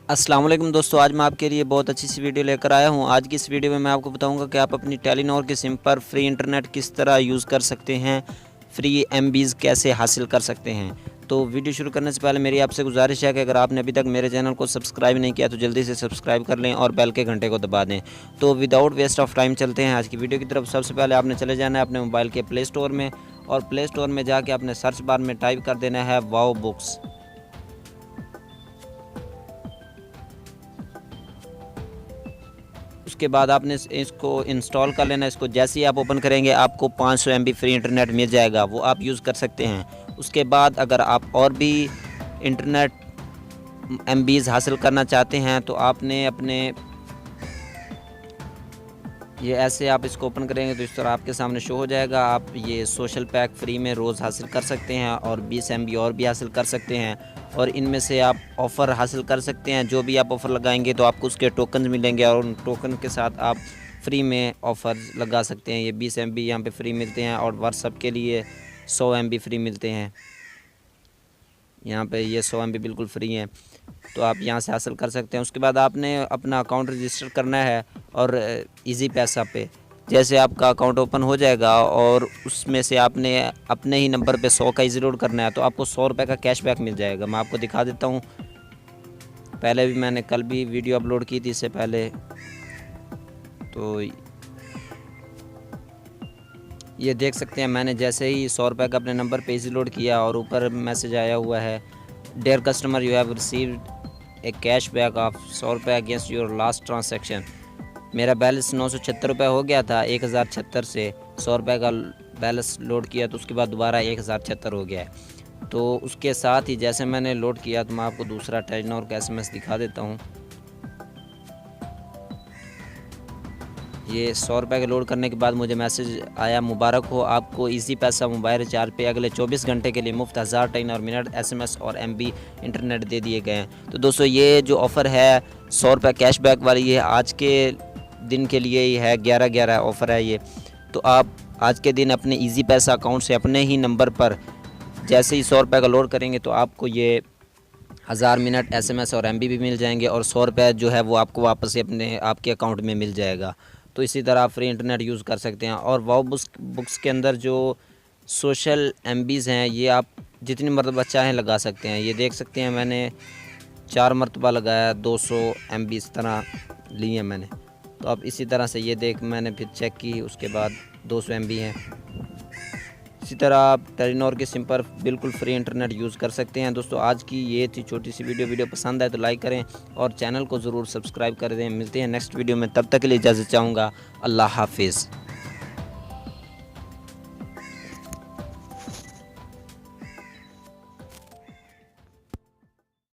अस्सलाम वालेकुम दोस्तों, आज मैं आपके लिए बहुत अच्छी सी वीडियो लेकर आया हूँ। आज की इस वीडियो में मैं आपको बताऊंगा कि आप अपनी टेलीनॉर के सिम पर फ्री इंटरनेट किस तरह यूज़ कर सकते हैं, फ्री एमबीज़ कैसे हासिल कर सकते हैं। तो वीडियो शुरू करने से पहले मेरी आपसे गुजारिश है कि अगर आपने अभी तक मेरे चैनल को सब्सक्राइब नहीं किया तो जल्दी से सब्सक्राइब कर लें और बेल के घंटे को दबा दें। तो विदाउट वेस्ट ऑफ टाइम चलते हैं आज की वीडियो की तरफ। सबसे पहले आपने चले जाना है अपने मोबाइल के प्ले स्टोर में, और प्ले स्टोर में जाके अपने सर्च बार में टाइप कर देना है वाओ बुक्स। उसके बाद आपने इसको इंस्टॉल कर लेना। इसको जैसे ही आप ओपन करेंगे आपको 500 MB फ्री इंटरनेट मिल जाएगा, वो आप यूज़ कर सकते हैं। उसके बाद अगर आप और भी इंटरनेट MBs हासिल करना चाहते हैं तो आपने अपने ये ऐसे आप इसको ओपन करेंगे तो इस तरह आपके सामने शो हो जाएगा। आप ये सोशल पैक फ्री में रोज़ हासिल कर सकते हैं और 20 MB और भी हासिल कर सकते हैं, और इनमें से आप ऑफ़र हासिल कर सकते हैं। जो भी आप ऑफ़र लगाएंगे तो आपको उसके टोकन मिलेंगे और उन टोकन के साथ आप फ्री में ऑफ़र लगा सकते हैं। ये 20 MB यहाँ पे फ्री मिलते हैं, और व्हाट्सएप के लिए 100 MB फ्री मिलते हैं। यहाँ पे ये 100 MB बिल्कुल फ्री हैं, तो आप यहाँ से हासिल कर सकते हैं। उसके बाद आपने अपना अकाउंट रजिस्टर करना है, और इजी पैसा पे जैसे आपका अकाउंट ओपन हो जाएगा और उसमें से आपने अपने ही नंबर पे 100 का इजी लोड करना है तो आपको 100 रुपये का कैशबैक मिल जाएगा। मैं आपको दिखा देता हूँ। पहले भी मैंने कल भी वीडियो अपलोड की थी इससे पहले, तो ये देख सकते हैं मैंने जैसे ही 100 रुपये का अपने नंबर पे इजी लोड किया और ऊपर मैसेज आया हुआ है, dear customer you have received a cash back of 100 रुपये अगेंस्ट योर लास्ट ट्रांसैक्शन। मेरा बैलेंस 976 रुपये हो गया था 1076 से। 100 रुपये का बैलेंस लोड किया तो उसके बाद दोबारा 1076 हो गया है। तो उसके साथ ही जैसे मैंने लोड किया तो मैं आपको दूसरा टेलीनॉर का SMS दिखा देता हूँ। ये 100 रुपये के लोड करने के बाद मुझे मैसेज आया, मुबारक हो, आपको इजी पैसा मोबाइल रिचार्ज पे अगले 24 घंटे के लिए मुफ्त 1000 टाइम और मिनट SMS और MB इंटरनेट दे दिए गए हैं। तो दोस्तों ये जो ऑफ़र है 100 रुपये कैशबैक वाली, ये आज के दिन के लिए ही है। 11/11 ऑफ़र है ये। तो आप आज के दिन अपने इजी पैसा अकाउंट से अपने ही नंबर पर जैसे ही 100 रुपये का लोड करेंगे तो आपको ये 1000 मिनट SMS और MB भी मिल जाएंगे, और 100 रुपये जो है वो आपको वापस से अपने आपके अकाउंट में मिल जाएगा। तो इसी तरह आप फ्री इंटरनेट यूज़ कर सकते हैं। और वाओ बुक्स के अंदर जो सोशल MBs हैं ये आप जितनी मरतबा चाहें लगा सकते हैं। ये देख सकते हैं मैंने 4 मरतबा लगाया, 200 MB इस तरह लिए मैंने। तो अब इसी तरह से ये देख मैंने फिर चेक की, उसके बाद 200 MB हैं। इसी तरह आप टेलीनॉर के सिम पर बिल्कुल फ्री इंटरनेट यूज़ कर सकते हैं। दोस्तों आज की ये थी छोटी सी वीडियो पसंद आए तो लाइक करें और चैनल को ज़रूर सब्सक्राइब कर दें। मिलते हैं नेक्स्ट वीडियो में, तब तक के लिए इजाज़त चाहूँगा। अल्लाह हाफिज़।